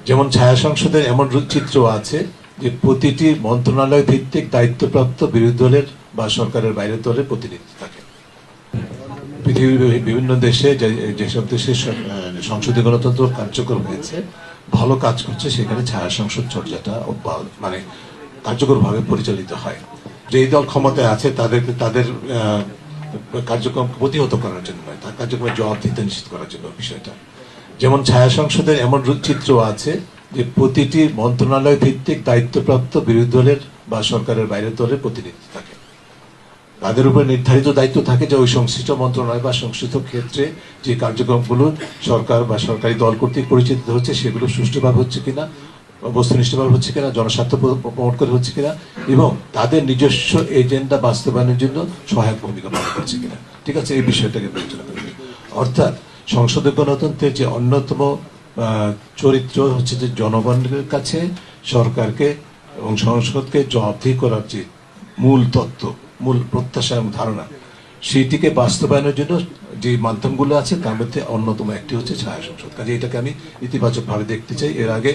যেমন ছায়া সংসদের এমন চিত্র আছে যে প্রতিটি মন্ত্রণালয় ভিত্তিক দায়িত্বপ্রাপ্ত বিরোধী দলের বা সরকারের বাইরের দলের প্রতিনিধি থাকে। পৃথিবীর বিভিন্ন দেশে যেসব দেশে সংসদীয় গণতন্ত্র কার্যকর হয়েছে, ভালো কাজ করছে, সেখানে ছায়া সংসদ চর্চাটা মানে কার্যকরভাবে পরিচালিত হয়। যেই দল ক্ষমতায় আছে তাদেরকে তাদের কার্যক্রম প্রতিহত করার জন্য নয়, তার কার্যক্রমের জবাবদিহিতা নিশ্চিত করার জন্য বিষয়টা। যেমন ছায়া সংসদের এমন চিত্র আছে যে প্রতিটি মন্ত্রণালয় ভিত্তিক দায়িত্বপ্রাপ্ত বিরোধী দলের বা সরকারের বাইরের দলের প্রতিনিধি থাকে। তাদের উপর নির্ধারিত দায়িত্ব থাকে যে ওই সংশ্লিষ্ট মন্ত্রণালয় বা সংশ্লিষ্ট ক্ষেত্রে যে কার্যক্রমগুলো সরকার বা সরকারি দল কর্তৃক পরিচালিত হচ্ছে সেগুলো সুষ্ঠুভাবে হচ্ছে কিনা, বস্তুনিষ্ঠভাবে হচ্ছে কিনা, জনস্বার্থ প্রমোট করে হচ্ছে কিনা, এবং তাদের নিজস্ব এজেন্ডা বাস্তবায়নের জন্য সহায়ক ভূমিকা পালন করছে কিনা। ঠিক আছে, এই বিষয়টাকে বিবেচনা করি। অর্থাৎ সংসদীয় গণতন্ত্রের যে অন্যতম চরিত্র হচ্ছে যে জনগণের কাছে সরকারকে এবং সংসদকে জবাবদিহি করার যে মূল তত্ত্ব, মূল প্রত্যাশা এবং ধারণা, সেইটিকে বাস্তবায়নের জন্য যে মাধ্যমগুলো আছে তার মধ্যে অন্যতম একটি হচ্ছে ছায়া সংসদ। কাজে এটাকে আমি ইতিবাচকভাবে দেখতে চাই। এর আগে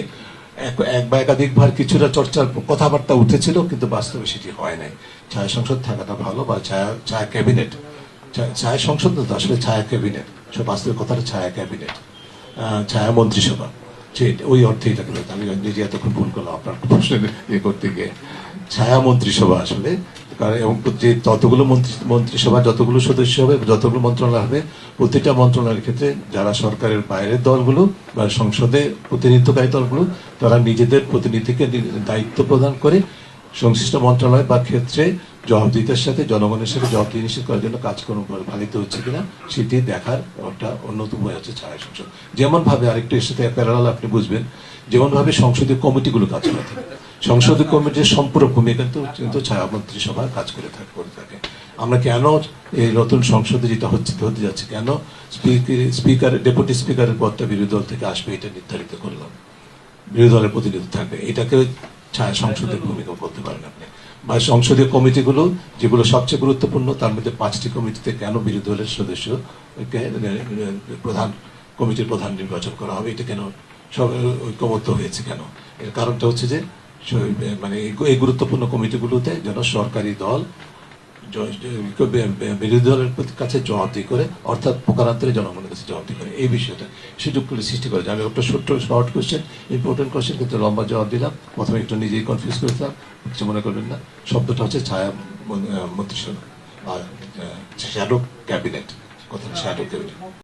এক বা একাধিকবার কিছুটা চর্চার কথাবার্তা উঠেছিল, কিন্তু বাস্তবে সেটি হয় নাই। ছায়া সংসদ থাকাটা ভালো, বা ছায়া ক্যাবিনেট, ছায়া সংসদ তো আসলে ছায়া ক্যাবিনেট, সব বাস্তবে কথাটা ছায়া ক্যাবিনেট, ছায়া মন্ত্রিসভা, ওই অর্থে এটাকে আমি নিজে এতক্ষণ ভুল করলাম আপনার প্রশ্নের ইয়ে করতে গিয়ে। ছায়া মন্ত্রিসভা আসলে, কারণ এবং যে ততগুলো মন্ত্রিসভা যতগুলো সদস্য হবে, যতগুলো মন্ত্রণালয় হবে, প্রতিটা মন্ত্রণালয়ের ক্ষেত্রে যারা সরকারের বাইরের দলগুলো বা সংসদে প্রতিনিধিত্বকারী দলগুলো, তারা নিজেদের প্রতিনিধিকে দায়িত্ব প্রদান করে সংশ্লিষ্ট মন্ত্রণালয় বা ক্ষেত্রে জবাবদিহিতার সাথে জনগণের সাথে জবাবদিহি নিশ্চিত করার জন্য কাজকর্ম পালিত হচ্ছে কিনা সেটি দেখার একটা অন্যতম উপায় হচ্ছে ছায়া সংসদ। যেমন ভাবে আরেকটু এর সাথে প্যারালাল আপনি বুঝবেন, যেমন ভাবে সংসদীয় কমিটিগুলো কাজ করে থাকে, সংসদীয় কমিটির সম্পূরক ভূমিকা কিন্তু ছায়া মন্ত্রিসভার কাজ করে থাকে। আমরা কেন এই নতুন সংসদে যেটা হতে যাচ্ছে, কেন স্পিকার ডেপুটি স্পিকারের পদটা বিরোধী দল থেকে আসবে এটা নির্ধারিত করলাম, বিরোধী দলের প্রতিনিধি থাকবে, এটাকে ছায়া সংসদের ভূমিকা বলতে পারেন আপনি। বা সংসদীয় কমিটিগুলো যেগুলো সবচেয়ে গুরুত্বপূর্ণ, তার মধ্যে 5টি কমিটিতে কেন বিরোধী দলের সদস্যকে প্রধান কমিটির প্রধান নির্বাচন করা হবে, এটা কেন সব ঐক্যমত্য হয়েছে কেন? এর কারণটা হচ্ছে যে মানে এই গুরুত্বপূর্ণ কমিটিগুলোতে যেন সরকারি দল বিরোধী দলের কাছে জবাবদিহি করে, অর্থাৎ প্রকারান্তরে জনগণের কাছে জবাবদিহি করে, এই বিষয়টা সুযোগগুলো সৃষ্টি করে। আমি একটা শর্ট কোয়েশ্চেন, ইম্পর্টেন্ট কোয়েশ্চেন, কিন্তু লম্বা জবাব দিলাম। প্রথমে একটু নিজেই কনফিউজ করেছিলাম, কিছু মনে করবেন না। শব্দটা হচ্ছে ছায়া মন্ত্রিসভা আর শ্যাডো ক্যাবিনেট, কথা শ্যাডো ক্যাবিনেট।